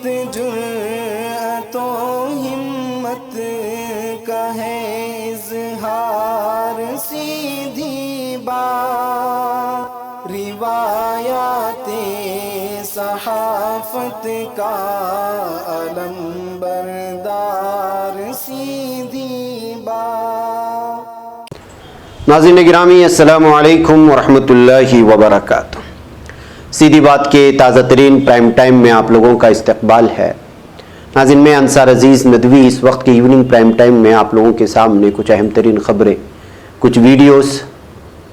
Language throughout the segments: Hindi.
जुर्अतो हिम्मत का है इज़हार, सीधी बात रिवायाते सहाफत का अलंबरदार, सीधी बात। नाज़रीन गिरामी, अस्सलामु अलैकुम वरहमतुल्लाहि वबरकातुहू। सीधी बात के ताज़ा तरीन प्राइम टाइम में आप लोगों का इस्तकबाल है। नाज़रीन, मैं अंसार अजीज़ नदवी इस वक्त की इवनिंग प्राइम टाइम में आप लोगों के सामने कुछ अहम तरीन ख़बरें, कुछ वीडियोस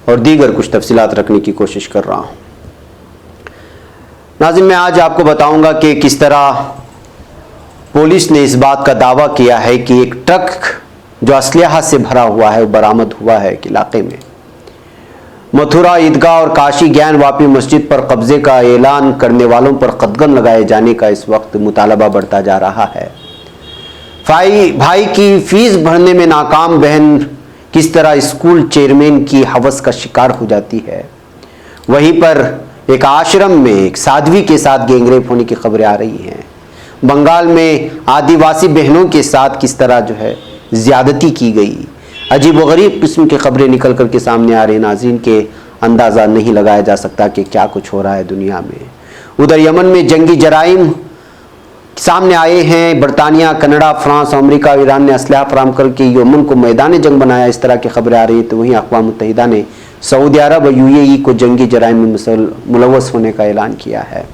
और दीगर कुछ तफसीलात रखने की कोशिश कर रहा हूँ। नाज़रीन, मैं आज आपको बताऊँगा कि किस तरह पुलिस ने इस बात का दावा किया है कि एक ट्रक जो असलहा से भरा हुआ है वो बरामद हुआ है कि इलाके में मथुरा ईदगाह और काशी ज्ञान वापी मस्जिद पर कब्जे का ऐलान करने वालों पर कदगन लगाए जाने का इस वक्त मुतालबा बढ़ता जा रहा है। भाई की फीस भरने में नाकाम बहन किस तरह स्कूल चेयरमैन की हवस का शिकार हो जाती है, वहीं पर एक आश्रम में एक साध्वी के साथ गैंगरेप होने की खबरें आ रही हैं। बंगाल में आदिवासी बहनों के साथ किस तरह जो है ज्यादती की गई, अजीब व गरीब किस्म की खबरें निकल कर के सामने आ रही। नाज़रीन के अंदाज़ा नहीं लगाया जा सकता कि क्या कुछ हो रहा है दुनिया में। उधर यमन में जंगी जराइम सामने आए हैं। बरतानिया, कनाडा, फ्रांस, अमेरिका और ईरान ने असलहा फराम करके यमन को मैदान जंग बनाया, इस तरह की खबरें आ रही हैं। तो वहीं अक़वाम मुत्तहिदा ने सऊदी अरब और UAE को जंगी जराइम में मुलव्वस होने का ऐलान किया है।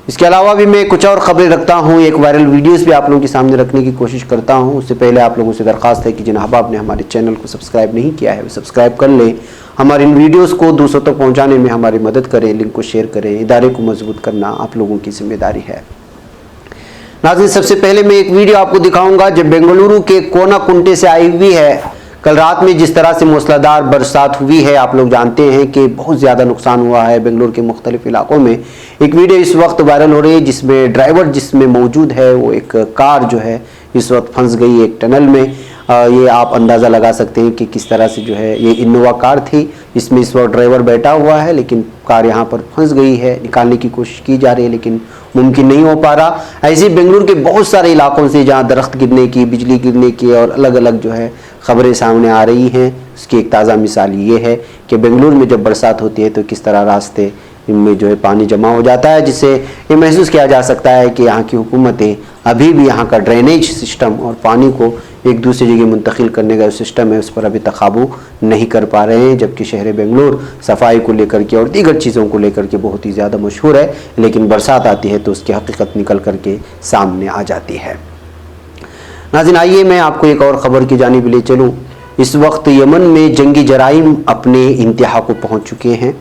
इसके अलावा भी मैं कुछ और खबरें रखता हूँ, एक वायरल वीडियोस भी आप लोगों के सामने रखने की कोशिश करता हूँ। उससे पहले आप लोगों से दरख्वास्त है कि जिन अहबाब ने हमारे चैनल को सब्सक्राइब नहीं किया है वो सब्सक्राइब कर लें। हमारे इन वीडियोस को दूसरों तक पहुँचाने में हमारी मदद करें, लिंक को शेयर करें। इदारे को मजबूत करना आप लोगों की जिम्मेदारी है। नाज़रीन, सबसे पहले मैं एक वीडियो आपको दिखाऊँगा जब बेंगलुरु के कोनाकुंटे से आई हुई है। कल रात में जिस तरह से मूसलाधार बरसात हुई है, आप लोग जानते हैं कि बहुत ज़्यादा नुकसान हुआ है बेंगलुरु के मुख्तलिफ इलाकों में। एक वीडियो इस वक्त वायरल हो रही है जिसमें ड्राइवर जिसमें मौजूद है वो एक कार जो है इस वक्त फंस गई एक टनल में। ये आप अंदाज़ा लगा सकते हैं कि किस तरह से जो है ये इनोवा कार थी, इसमें इस वक्त ड्राइवर बैठा हुआ है लेकिन कार यहाँ पर फंस गई है। निकालने की कोशिश की जा रही है लेकिन मुमकिन नहीं हो पा रहा। ऐसे बेंगलुरु के बहुत सारे इलाकों से जहाँ दरख्त गिरने की, बिजली गिरने की और अलग अलग जो है खबरें सामने आ रही हैं। उसकी एक ताज़ा मिसाल ये है कि बेंगलुरु में जब बरसात होती है तो किस तरह रास्ते इनमें जो है पानी जमा हो जाता है, जिससे ये महसूस किया जा सकता है कि यहाँ की हुकूमतें अभी भी यहाँ का ड्रेनेज सिस्टम और पानी को एक दूसरी जगह मुंतकिल करने का सिस्टम है उस पर अभी तक काबू नहीं कर पा रहे हैं। जबकि शहर बेंगलुरु सफाई को लेकर के और दीगर चीज़ों को लेकर के बहुत ही ज़्यादा मशहूर है, लेकिन बरसात आती है तो उसकी हकीकत निकल कर के सामने आ जाती है। नाज़रीन, आइए मैं आपको एक और ख़बर की जानिब ले चलूँ। इस वक्त यमन में जंगी जराइम अपने इंतहा को पहुँच चुके हैं।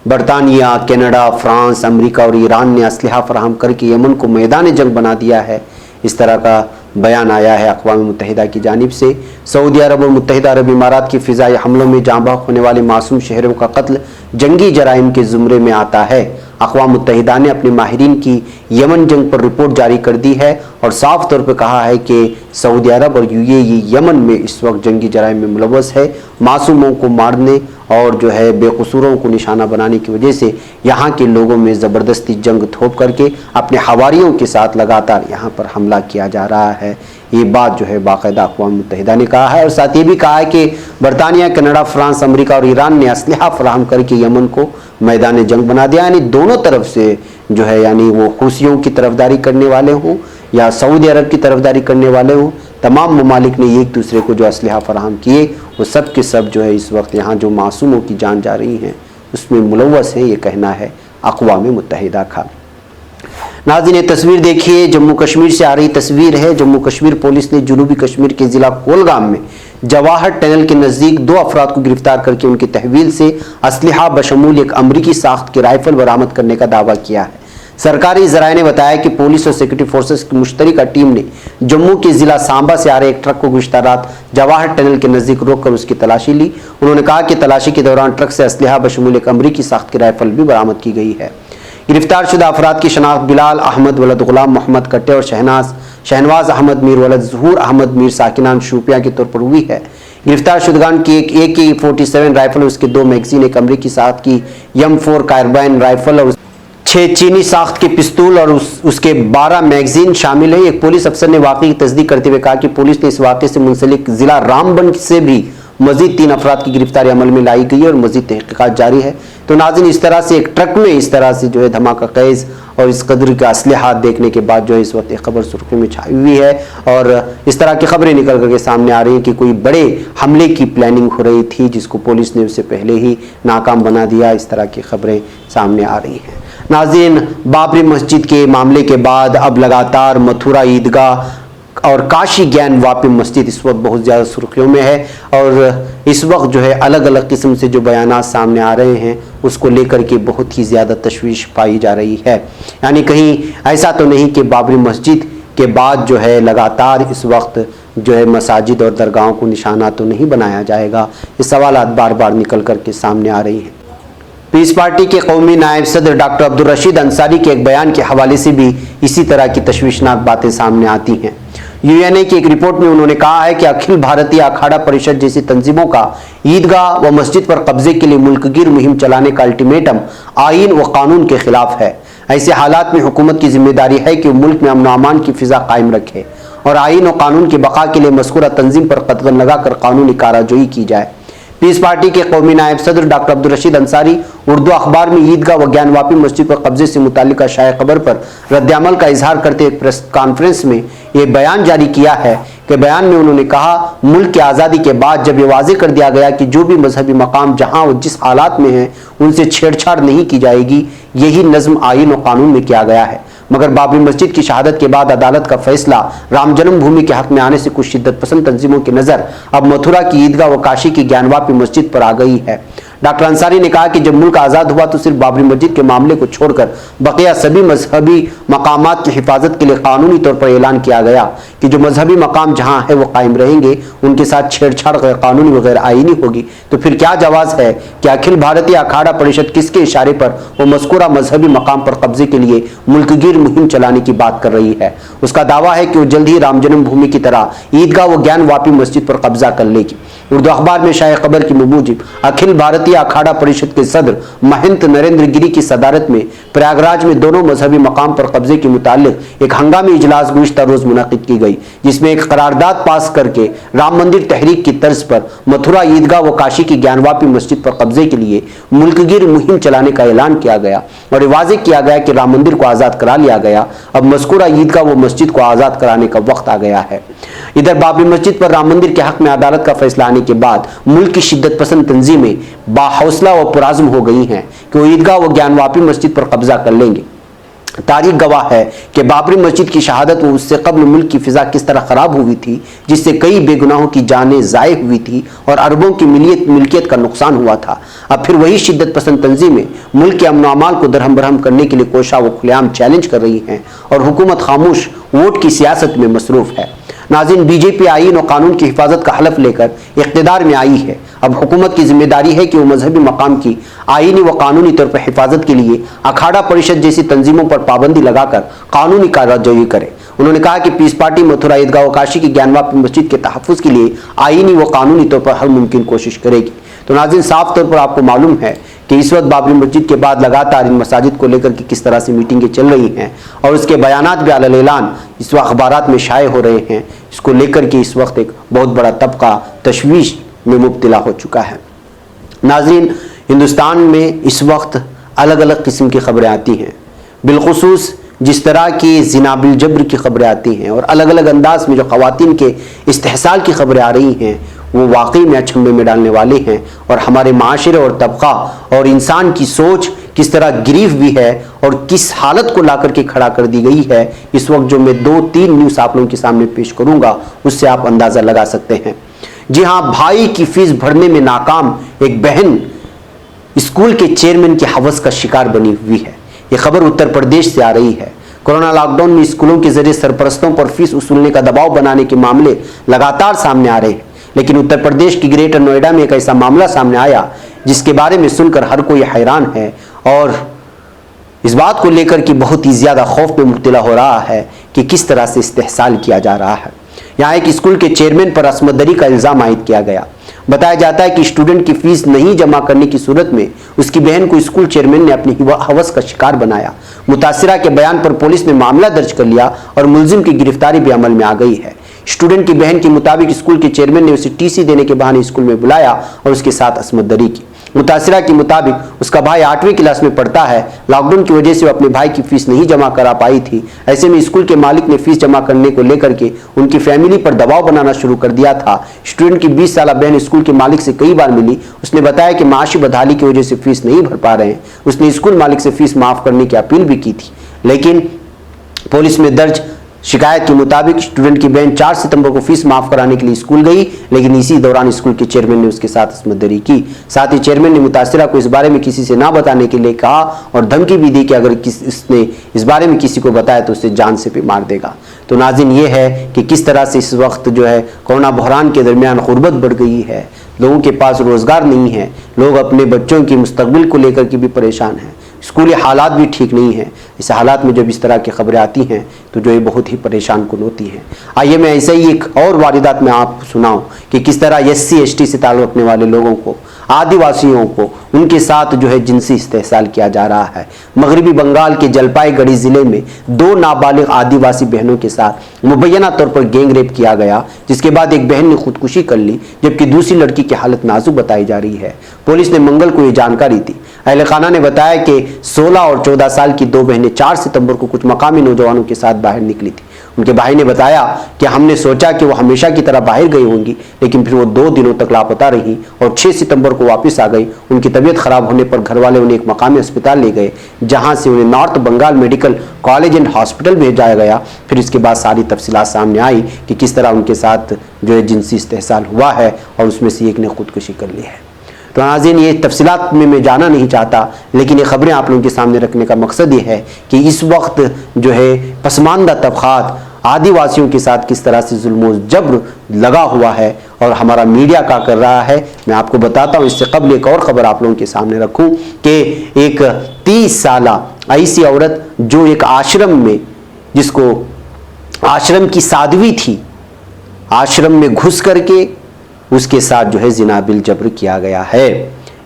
बरतानिया, कनाडा, फ्रांस, अमेरिका और ईरान ने असलहा फराहम करके यमन को मैदान जंग बना दिया है, इस तरह का बयान आया है अक़वाम मुत्तहिदा की जानिब से। सऊदी अरब और मुत्तहिदा अरब इमारात की फ़िज़ाई हमलों में जाँ बहक होने वाले मासूम शहरों का कत्ल जंगी जराइम के ज़ुमरे में आता है। अक़वाम मुत्तहिदा ने अपने माहिरीन की यमन जंग पर रिपोर्ट जारी कर दी है और साफ तौर पर कहा है कि सऊदी अरब और UAE यमन में इस वक्त जंगी जराइम में मुलव्वस है। मासूमों को मारने और जो है बेकसूरों को निशाना बनाने की वजह से यहाँ के लोगों में ज़बरदस्ती जंग थोप करके अपने हवारियों के साथ लगातार यहाँ पर हमला किया जा रहा है। ये बात जो है बाकायदा अक़वाम मुत्तहिदा ने कहा है और साथ ये भी कहा है कि बरतानिया, कनाडा, फ्रांस, अमेरिका और ईरान ने असलहा फराहम करके यमन को मैदान जंग बना दिया। यानी दोनों तरफ से जो है, यानी वो हुसियों की तरफदारी करने वाले हों या सऊदी अरब की तरफदारी करने वाले हों, तमाम ममालिक ने एक दूसरे को जो असलहा फराहम किए वो सब के सब जो है इस वक्त यहाँ जो मासूमों की जान जा रही हैं उसमें मुलव्वस हैं, ये कहना है अक़वाम मुत्तहिदा का। नाज़रीन, ये तस्वीर देखिए, जम्मू कश्मीर से आ रही तस्वीर है। जम्मू कश्मीर पुलिस ने जनूबी कश्मीर के ज़िला कोलगाम में जवाहर टनल के नज़दीक 2 अफराद को गिरफ्तार करके उनकी तहवील से असलहा बशमूल एक अमरीकी साख्त की राइफल बरामद करने का दावा किया है। सरकारी ज़राए ने बताया कि पुलिस और सिक्योरिटी फोर्सेस की मुश्तरका टीम ने जम्मू के ज़िला सांबा से आ रहे एक ट्रक को गुज़िश्ता रात जवाहर टनल के नज़दीक रोककर उसकी तलाशी ली। उन्होंने कहा कि तलाशी के दौरान ट्रक से असलहा बशमूल एक अमरीकी साख्त की राइफल भी बरामद की गई है। गिरफ्तार शुदा अफराद की शनाख्त बिलाल अहमद वलद गुलाम मोहम्मद कट्टे और शहनवाज अहमद मीर वलद ज़हूर अहमद मीर साकिनान शूपिया के तौर पर हुई है। गिरफ्तार शुदगान की एक AK-47 राइफल, उसके 2 मैगजीन, एक अमरीकी साथ की M4 कार्बाइन राइफल और 6 चीनी साख्त के पिस्तौल और उसके 12 मैगजीन शामिल है। एक पुलिस अफसर ने वाकई की तस्दीक करते हुए कहा कि पुलिस ने इस वाकये से मुंसलिक जिला रामबन से भी मजीद 3 अफराद की गिरफ्तारी अमल में लाई गई है और मजीद तहकीकात जारी है। तो नाज़रीन, इस तरह से एक ट्रक में इस तरह से जो है धमाका खेज और इस कदर का असलहा देखने के बाद जो है इस वक्त एक खबर सुर्खियों में छाई हुई है और इस तरह की खबरें निकल करके सामने आ रही हैं कि कोई बड़े हमले की प्लानिंग हो रही थी जिसको पुलिस ने उससे पहले ही नाकाम बना दिया। इस तरह की खबरें सामने आ रही हैं। नाज़रीन, बाबरी मस्जिद के मामले के बाद अब लगातार मथुरा ईदगाह और काशी ज्ञान वापी मस्जिद इस वक्त बहुत ज़्यादा सुर्खियों में है और इस वक्त जो है अलग अलग किस्म से जो बयानात सामने आ रहे हैं उसको लेकर के बहुत ही ज़्यादा तशवीश पाई जा रही है। यानी कहीं ऐसा तो नहीं कि बाबरी मस्जिद के बाद जो है लगातार इस वक्त जो है मसाजिद और दरगाहों को निशाना तो नहीं बनाया जाएगा। ये सवालात बार बार निकल कर के सामने आ रही हैं। पीस पार्टी के कौमी नायब सदर डॉक्टर अब्दुल रशीद अंसारी के एक बयान के हवाले से भी इसी तरह की तशवीशनाक बातें सामने आती हैं। यूएनए की एक रिपोर्ट में उन्होंने कहा है कि अखिल भारतीय अखाड़ा परिषद जैसी तंजीमों का ईदगाह व मस्जिद पर कब्जे के लिए मुल्कगीर मुहिम चलाने का अल्टीमेटम आईन व कानून के खिलाफ है। ऐसे हालात में हुकूमत की जिम्मेदारी है कि मुल्क में अमन व अमान की फिजा कायम रखे और आईन व कानून की बका के लिए मज़कूरा तंजीम पर कदगन लगाकर कानूनी कार्रवाई की जाए। पीस पार्टी के कौमी नायब सदर डॉक्टर अब्दुल रशीद अंसारी उर्दू अखबार में ईदगाह व ज्ञान वापी मस्जिद पर कब्जे से मुताल्लिका शाया खबर पर रद्द-ए-अमल का इजहार करते एक प्रेस कॉन्फ्रेंस में ये बयान जारी किया है कि बयान में उन्होंने कहा, मुल्क की आज़ादी के बाद जब ये वाज़ेह कर दिया गया कि जो भी मजहबी मकाम जहाँ और जिस हालात में हैं उनसे छेड़छाड़ नहीं की जाएगी, यही नज़्म आईन और कानून में किया गया है। मगर बाबरी मस्जिद की शहादत के बाद अदालत का फैसला राम जन्मभूमि के हक में आने से कुछ शिद्दत पसंद तंजीमों की नज़र अब मथुरा की ईदगाह व काशी की ज्ञानवापी मस्जिद पर आ गई है। डॉक्टर अंसारी ने कहा कि जब मुल्क आज़ाद हुआ तो सिर्फ बाबरी मस्जिद के मामले को छोड़कर बकिया सभी मजहबी मकामात की हिफाजत के लिए कानूनी तौर पर ऐलान किया गया कि जो मजहबी मकाम जहाँ है वो कायम रहेंगे, उनके साथ छेड़छाड़ गैर कानूनी व गैर आईनी होगी। तो फिर क्या जवाज़ है कि अखिल भारतीय अखाड़ा परिषद किसके इशारे पर वो मज़कूरा मजहबी मकाम पर कब्जे के लिए मुल्कगीर मुहिम चलाने की बात कर रही है। उसका दावा है कि वो जल्द ही राम जन्मभूमि की तरह ईदगाह व ज्ञान वापी मस्जिद पर कब्जा कर लेगी। उर्दू अखबार में शाया खबर की मुजब अखिल भारतीय अखाड़ा परिषद के सदर महंत नरेंद्र गिरी की सदारत में प्रयागराज में दोनों मजहबी मकाम पर कब्जे के मुतालिक एक हंगामी इजलास गुज़िश्ता रोज मुनक़िद की गई, जिसमें एक करारदाद पास करके राम मंदिर तहरीक की तर्ज पर मथुरा ईदगाह व काशी की ज्ञानवापी मस्जिद पर कब्जे के लिए मुल्कगीर मुहिम चलाने का ऐलान किया गया और वाज़ेह किया गया कि राम मंदिर को आज़ाद करा लिया गया। अब मज़कूरा ईदगाह व मस्जिद को आज़ाद कराने का वक्त आ गया है। इधर बाबरी मस्जिद पर राम मंदिर के हक में अदालत का फैसला आने के बाद मुल्क की शिद्दत पसंद तंजीमें बाहौसला व पुराज़्म हो गई हैं कि वो ईदगाह व ज्ञानवापी मस्जिद पर कब्जा कर लेंगे। तारीख गवाह है कि बाबरी मस्जिद की शहादत व उससे कबल मुल्क की फिजा किस तरह खराब हुई थी, जिससे कई बेगुनाहों की जानें ज़ाय हुई थी और अरबों की मिल्कियत का नुकसान हुआ था। अब फिर वही शिद्दत पसंद तंजीमें मुल्क के अमन अमान को दरहम बरहम करने के लिए कोशा व खुलेआम चैलेंज कर रही हैं और हुकूमत खामोश वोट की सियासत में मसरूफ़ है। नाज़रीन, बीजेपी आईन और कानून की हिफाजत का हलफ लेकर इक़्तिदार में आई है। अब हुकूमत की जिम्मेदारी है कि वो मजहबी मकाम की आईनी व कानूनी तौर पर हिफाजत के लिए अखाड़ा परिषद जैसी तंजीमों पर पाबंदी लगाकर कानूनी कार्रवाई करे। उन्होंने कहा कि पीस पार्टी मथुरा ईदगाह व काशी की ज्ञानवापी मस्जिद के तहफ़्फ़ुज़ के लिए आईनी व कानूनी तौर पर हर मुमकिन कोशिश करेगी। तो नाज़रीन, साफ तौर पर आपको मालूम है कि इस वक्त बाबरी मस्जिद के बाद लगातार इन मसाजिद को लेकर के किस तरह से मीटिंगें चल रही हैं और उसके बयानात भी अलल ऐलान इस वक्त अखबारात में शाये हो रहे हैं। इसको लेकर के इस वक्त एक बहुत बड़ा तबका तशवीश में मुब्तला हो चुका है। नाज़रीन, हिंदुस्तान में इस वक्त अलग अलग किस्म की खबरें आती हैं, बिलखुसूस जिस तरह की ज़िना बिल जब्र की खबरें आती हैं और अलग अलग अंदाज में जो ख़वातीन के इस्तेहसाल की खबरें आ रही हैं, वो वाकई में अचंभे में डालने वाले हैं और हमारे माशरे और तबका और इंसान की सोच किस तरह गिरीफ भी है और किस हालत को ला करके खड़ा कर दी गई है। इस वक्त जो मैं 2-3 न्यूज़ आप लोगों के सामने पेश करूँगा उससे आप अंदाज़ा लगा सकते हैं। जी हाँ, भाई की फीस भरने में नाकाम एक बहन स्कूल के चेयरमैन की हवस का शिकार बनी हुई है। ये खबर उत्तर प्रदेश से आ रही है। कोरोना लॉकडाउन में स्कूलों के जरिए सरपरस्तों पर फीस वसूलने का दबाव बनाने के मामले लगातार सामने आ रहे हैं, लेकिन उत्तर प्रदेश की ग्रेटर नोएडा में एक ऐसा मामला सामने आया जिसके बारे में सुनकर हर कोई हैरान है और इस बात को लेकर कि बहुत ही ज़्यादा खौफ में मुब्तला हो रहा है कि किस तरह से इस्तेहसाल किया जा रहा है। यहाँ एक स्कूल के चेयरमैन पर असमत दरी का इल्ज़ाम आयद किया गया। बताया जाता है कि स्टूडेंट की फीस नहीं जमा करने की सूरत में उसकी बहन को स्कूल चेयरमैन ने अपनी हवस का शिकार बनाया। मुतासिरा के बयान पर पुलिस ने मामला दर्ज कर लिया और मुलजिम की गिरफ्तारी भी अमल में आ गई है। स्टूडेंट की बहन के मुताबिक स्कूल के चेयरमैन ने उसे टीसी देने के बहाने स्कूल में बुलाया और उसके साथ असमत दरी की। मुतासिरा के मुताबिक उसका भाई 8वीं क्लास में पढ़ता है। लॉकडाउन की वजह से वो अपने भाई की फीस नहीं जमा करा पाई थी। ऐसे में स्कूल के मालिक ने फीस जमा करने को लेकर के उनकी फैमिली पर दबाव बनाना शुरू कर दिया था। स्टूडेंट की 20 साल बहन स्कूल के मालिक से कई बार मिली। उसने बताया कि माशी बदहाली की वजह से फीस नहीं भर पा रहे हैं। उसने स्कूल मालिक से फीस माफ करने की अपील भी की थी, लेकिन पुलिस में दर्ज शिकायत के मुताबिक स्टूडेंट की बहन 4 सितंबर को फीस माफ कराने के लिए स्कूल गई, लेकिन इसी दौरान स्कूल के चेयरमैन ने उसके साथ असमत दरी की। साथ ही चेयरमैन ने मुतासिरा को इस बारे में किसी से ना बताने के लिए कहा और धमकी भी दी कि अगर इसने इस बारे में किसी को बताया तो उसे जान से भी मार देगा। तो नाज़रीन, ये है कि किस तरह से इस वक्त जो है कोरोना बहरान के दरमियान गुर्बत बढ़ गई है, लोगों के पास रोजगार नहीं है, लोग अपने बच्चों की मुस्तकबिल को लेकर के भी परेशान हैं, स्कूली हालात भी ठीक नहीं हैं। इस हालात में जब इस तरह की खबरें आती हैं तो जो ये बहुत ही परेशान कुन होती हैं। आइए मैं ऐसे ही एक और वारदात में आपको सुनाऊं कि किस तरह SC ST से ताल्लुक़ रखने वाले लोगों को, आदिवासियों को, उनके साथ जो है जिनसी इस्तेहसाल किया जा रहा है। मगरबी बंगाल के जलपाईगुड़ी जिले में 2 नाबालिग आदिवासी बहनों के साथ मुबैना तौर पर गैंग रेप किया गया, जिसके बाद एक बहन ने खुदकुशी कर ली जबकि दूसरी लड़की की हालत नाजुक बताई जा रही है। पुलिस ने मंगल को ये जानकारी दी। अहले खाना ने बताया कि 16 और 14 साल की 2 बहनें 4 सितंबर को कुछ मकामी नौजवानों के साथ बाहर निकली थी। उनके भाई ने बताया कि हमने सोचा कि वो हमेशा की तरह बाहर गई होंगी, लेकिन फिर वो 2 दिनों तक लापता रही और 6 सितंबर को वापस आ गई। उनकी तबीयत खराब होने पर घर वाले उन्हें एक मकामी अस्पताल ले गए, जहां से उन्हें North Bengal medical college and hospital भेजा गया। फिर इसके बाद सारी तफसीलात सामने आई कि किस तरह उनके साथ जो है जिनसी इस्तेहसाल हुआ है और उसमें से एक ने खुदकुशी कर ली है। तो नाज़रीन, ये तफसीलात में मैं जाना नहीं चाहता, लेकिन ये खबरें आप लोगों के सामने रखने का मकसद ये है कि इस वक्त जो है पसमानदा तबक़ात आदिवासियों के साथ किस तरह से जुल्म जब्र लगा हुआ है और हमारा मीडिया क्या कर रहा है। मैं आपको बताता हूँ, इससे कबल एक और ख़बर आप लोगों के सामने रखूँ कि एक 30 साला ऐसी औरत जो एक आश्रम में, जिसको आश्रम की साध्वी थी, आश्रम में घुस करके उसके साथ जो है जिना बिल जब्र किया गया है।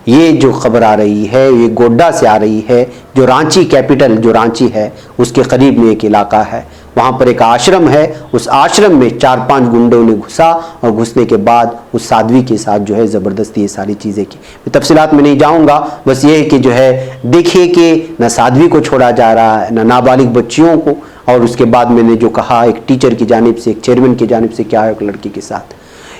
ये जो खबर आ रही है ये गोड्डा से आ रही है, जो रांची कैपिटल जो रांची है उसके करीब में एक इलाका है। वहाँ पर एक आश्रम है, उस आश्रम में 4-5 गुंडों ने घुसा और घुसने के बाद उस साध्वी के साथ जो है ज़बरदस्ती ये सारी चीज़ें की। मैं तफसीलात में नहीं जाऊँगा, बस ये है कि जो है देखिए कि न साध्वी को छोड़ा जा रहा है, न नाबालिग बच्चियों को, और उसके बाद मैंने जो कहा एक टीचर की जानिब से, एक चेयरमैन की जानिब से क्या है एक लड़की के साथ।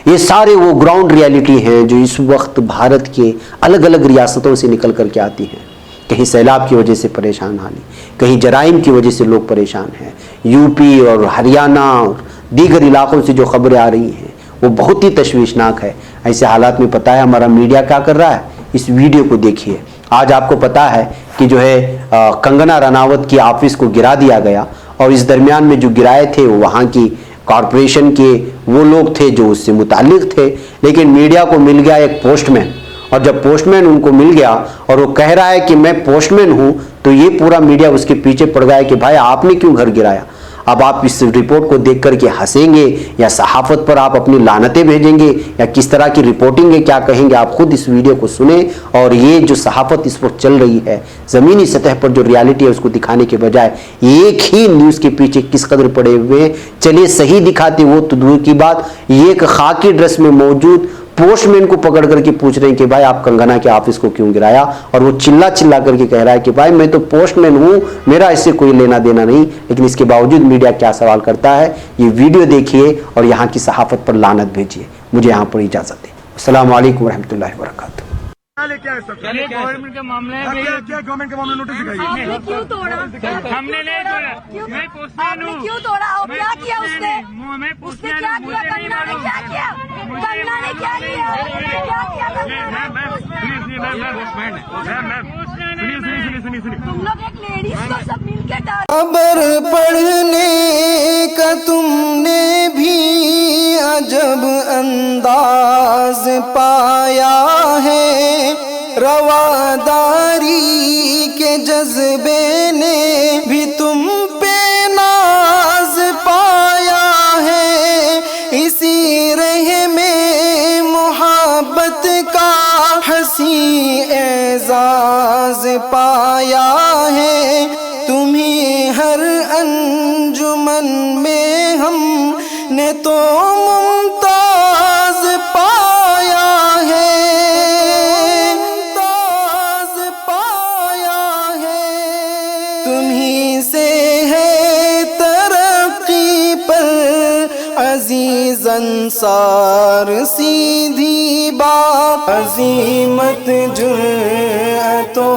ये सारे वो ग्राउंड रियलिटी हैं जो इस वक्त भारत के अलग अलग रियासतों से निकल करके आती हैं। कहीं सैलाब की वजह से परेशान हाली, कहीं जराइम की वजह से लोग परेशान हैं। यूपी और हरियाणा और दीगर इलाकों से जो खबरें आ रही हैं वो बहुत ही तशवीशनाक है। ऐसे हालात में पता है हमारा मीडिया क्या कर रहा है, इस वीडियो को देखिए। आज आपको पता है कि जो है कंगना रनावत की ऑफिस को गिरा दिया गया, और इस दरमियान में जो गिराए थे वो वहाँ की कॉरपोरेशन के वो लोग थे जो उससे मुताल्लिक थे। लेकिन मीडिया को मिल गया एक पोस्टमैन, और जब पोस्टमैन उनको मिल गया और वो कह रहा है कि मैं पोस्टमैन हूँ, तो ये पूरा मीडिया उसके पीछे पड़ गया कि भाई आपने क्यों घर गिराया। अब आप इस रिपोर्ट को देख करके हंसेंगे या सहाफ़त पर आप अपनी लानतें भेजेंगे या किस तरह की रिपोर्टिंग है क्या कहेंगे, आप खुद इस वीडियो को सुने। और ये जो सहाफ़त इस वक्त चल रही है ज़मीनी सतह पर, जो रियलिटी है उसको दिखाने के बजाय एक ही न्यूज़ के पीछे किस कदर पड़े हुए हैं। चलिए सही दिखाते वो तो दूर की बात, ये एक खाकी ड्रेस में मौजूद पोस्टमैन को पकड़ करके पूछ रहे हैं कि भाई आप कंगना के ऑफिस को क्यों गिराया, और वो चिल्ला चिल्ला करके कह रहा है कि भाई मैं तो पोस्टमैन हूँ, मेरा इससे कोई लेना देना नहीं। लेकिन इसके बावजूद मीडिया क्या सवाल करता है, ये वीडियो देखिए और यहाँ की सहाफ़त पर लानत भेजिए। मुझे यहाँ पर इजाज़त दें। अस्सलाम वालेकुम रहमतुल्लाहि व बरकातुहू। क्या है सब? गवर्नमेंट के मामले में क्या गवर्नमेंट के मामले नोटिस दिखाई? आपने क्यों तोड़ा? हमने नहीं तोड़ा। मैं पोस्टमैन हूँ। क्यों तोड़ा? और क्या किया उसने? मैं उसने पोस्टमैन क्या हूँ, किया? मुझे नहीं कंगना ने मालूम। क्या किया? कंगना ने क्या किया? क्या किया कंगना ने? तुम लोग एक लेडीज को सब मिलकर डाल खबर पढ़ने का तुमने भी अजब अंदाज पाया है, रवादारी के जज्बे ने भी तुम पे नाज पाया है। इसी रह में मुहब्बत पाया है तुम्हें हर अंजुमन में हमने तो मुमताज पाया है, मुमताज पाया है। तुम्हीं से है तरक्की पर अजीज अंसार सीधी बात, अजीमत जुर्अतों